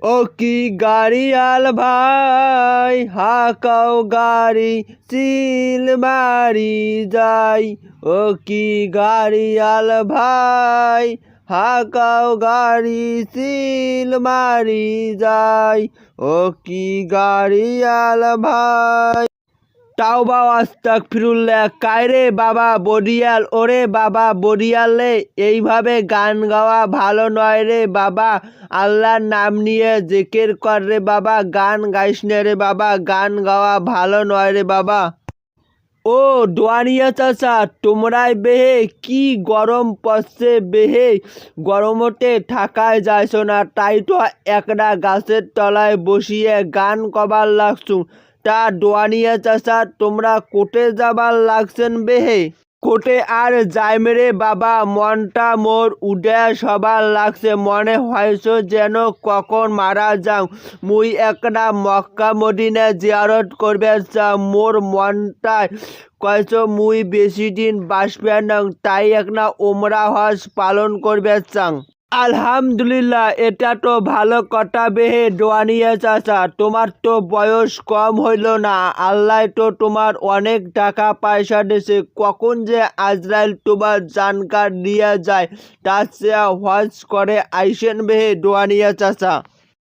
ও কি গাড়িয়াল ভাই হাকাও গাড়ি চিল মারি যাই। ও কি গাড়িয়াল ভাই হাকাও গাড়ি চিল মারি যাই। ও কি গাড়িয়াল ভাই। তাওবা আস্তাগফিরুল্লাহ। কায়রে বাবা বরিয়াল, ওরে বাবা বরিয়ালে, এইভাবে গান গাওয়া ভালো নয় রে বাবা। আল্লাহর নাম নিয়ে জিকির কর রে বাবা, গান গাইস না রে বাবা, গান গাওয়া ভালো নয় রে বাবা। ও দোয়ানিয়া চাচা, তোমরাই বেহে কি গরম পড়ছে বেহে, গরমতে থাকায় যাইছো না, তাই তো একটা গাছের তলায় বসিয়ে গান কবার লাগছু। তা দোয়ানিয়া চাচা, তোমরা কোটে যাবার লাগছেন বেহে? কোটে আর যাই মেরে বাবা, মনটা মোর উডে সবার লাগছে, মনে হয়েছ যেন কখন মারা যাও। মুই একটা মক্কা মদিনা জিয়ারত করবে চাও, মোর মনটায় কয়েছ মুই বেশি দিন বাঁচবে না, তাই একটা ওমরা হজ পালন করবে চাং। আলহামদুলিল্লাহ, এটা তো ভালো কথা বেহে দোয়ানিয়া চাচা, তোমার তো বয়স কম হইল না, আল্লাহ তো তোমার অনেক টাকা পয়সা দিয়েছে, কখন যে আজরাইল তোমার জানকার নিয়ে যায়, তার চেয়ে হজ করে আইসেন বেহে দোয়ানিয়া চাচা।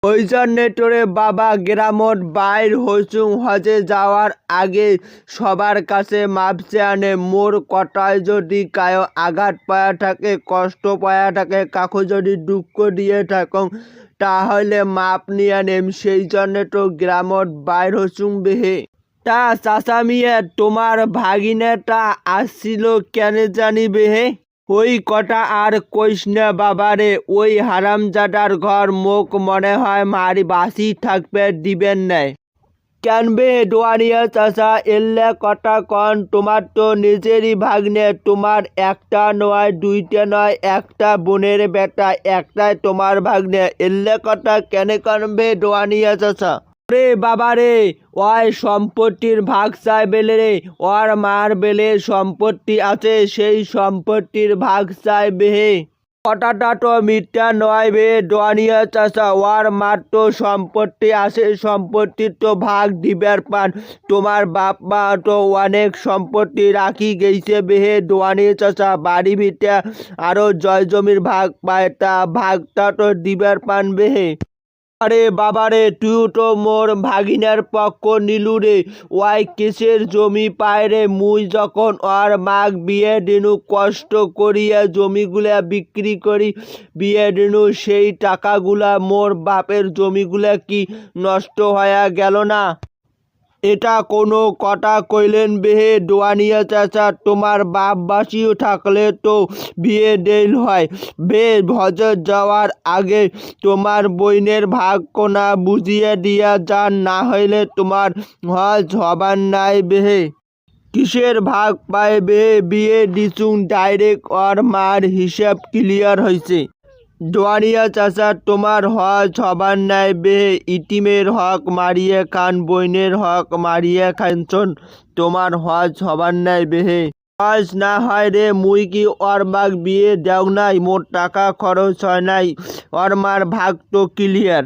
ওই জন্যে তোরে বাবা গ্রামত বাইর হইছুং হজে যাওয়ার আগে সবার কাছে মাপ চেয়ে মোর কথায় যদি কায়ো আঘাত পায়া থাকে, কষ্ট পায়া থাকে, কাকু যদি দুঃখ দিয়ে থাকুং, তাহলে মাপ নিয়ে নেম, সেই জন্যে তো গ্রামত বাইর হইছুং বেহে। তা চাচা মিয়া, তোমার ভাগিনেটা আসছিল কেন জানি বেহে? ওই কটা আর কইস না বাবারে, ওই হারামজাদার ঘর মুখ মনে হয় মারি বাসি থাকবে দিবেন নাই। কেন বে দোয়ানিয়া চাচা, এল্লে কথা কন, তোমার তো নিজেরই ভাগ্নে, তোমার একটা নয় দুইটা নয়, একটা বোনের বেটা, একটাই তোমার ভাগ্নে, এল্লে কথা কেন কন বে দোয়ানিয়া চাচা? রে বাবা রে, ওই সম্পত্তির ভাগ চাই বেলে রে, ওর মার বেলে সম্পত্তি আছে, সেই সম্পত্তির ভাগ চাই বেহে। কথাটা তো মিথ্যা নয় বে দোয়ানিয়া চাচা, ওর মার তো সম্পত্তি আছে, সম্পত্তির তো ভাগ দিবার পান, তোমার বাপ মা তো অনেক সম্পত্তি রাখি গেছে বেহে দোয়ানিয়া চাচা, বাড়ি ভিটে আরো জয় জমির ভাগ পায়, তা ভাগটা তো দিবার পান বেহে। আরে বাবারে, তুই তো মোর ভাগিনার পক্ষ নিলু রে, ওয়াই কিসের জমি পায় রে, মুই যখন ওর মাগ বিয়ে দিনু, কষ্ট করিয়া জমিগুলা বিক্রি করি বিয়ে দিনু, সেই টাকাগুলা মোর বাপের জমিগুলা কি নষ্ট হয়ে গেল না? এটা কোনো কথা কইলেন বেহে দোয়ানিয়া চাচা, তোমার বাপ বাসিও থাকলে তো বিয়ে দেল হয় বে, হজত যাওয়ার আগে তোমার বইনের ভাগ কোনা বুঝিয়ে দিয়া যান, না হইলে তোমার হজ হবার নাই বেহে। কিসের ভাগ পায় বেহে, বিয়ে দিছুং ডাইরেক্ট, ওর মার হিসাব ক্লিয়ার হয়েছে। দোয়ানিয়া চাচা, তোমার হজ হবার নাই বেহে, ইটিমের হক মারিয়ে খান, বইনের হক মারিয়ে খানছন, তোমার হজ হবার নাই বেহে। হজ না হয় রে, মুই কি ওর মাগ বিয়ে দেও নাই, মোর টাকা খরচ হয় নাই, ওর মার ভাগ তো ক্লিয়ার।